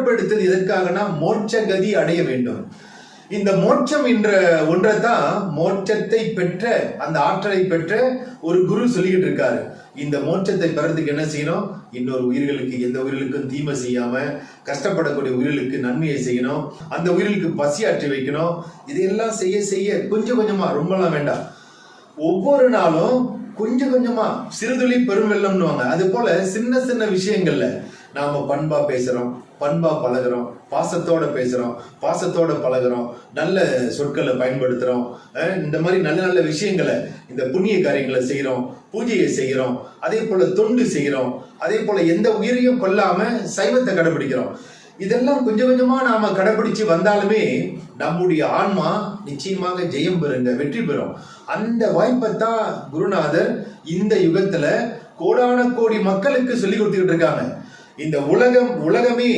பிறப்பெடுத்தது எதற்காகனா மோட்ச கதி அடைய வேண்டும். இந்த மோட்சம் என்ற ஒன்றைத்தான் மோட்சத்தை பெற்ற அந்த ஆற்றலை பெற்ற ஒரு குரு சொல்லிக்கிட்டு இருக்காரு. இந்த மோட்சத்தை பெறதுக்கு என்ன செய்யணும்? இன்னொரு உயிர்களுக்கு, எந்த உயிர்களுக்கும் தீமை செய்யாம கஷ்டப்படக்கூடிய உயிர்களுக்கு நன்மையை செய்யணும், அந்த உயிர்களுக்கு பசி ஆற்றி வைக்கணும். இதையெல்லாம் செய்ய செய்ய கொஞ்சம் கொஞ்சமா, ரொம்பலாம் வேண்டாம், ஒவ்வொரு நாளும் கொஞ்சம் கொஞ்சமா சிறுதுளி பெருவெள்ளம்னுவாங்க. அது போல சின்ன சின்ன விஷயங்கள்ல நாம பண்பா பேசுறோம், பண்பா பழகிறோம், பாசத்தோட பேசுறோம், பாசத்தோட பழகிறோம், நல்ல சொற்களை பயன்படுத்துறோம், இந்த மாதிரி நல்ல நல்ல விஷயங்களை, இந்த புண்ணிய காரியங்களை செய்யறோம், பூஜையை செய்கிறோம், அதே போல தொண்டு செய்கிறோம், அதே போல எந்த உயிரையும் கொல்லாம சைவத்தை கடைபிடிக்கிறோம். இதெல்லாம் கொஞ்சம் கொஞ்சமா நாம கடைபிடிச்சு வந்தாலுமே நம்முடைய ஆன்மா நிச்சயமாக ஜெயம் பெறுங்க, வெற்றி பெறும். அந்த வாய்ப்பைத்தான் குருநாதர் இந்த யுகத்துல கோடான கோடி மக்களுக்கு சொல்லி கொடுத்துக்கிட்டு இருக்காங்க. இந்த உலகமே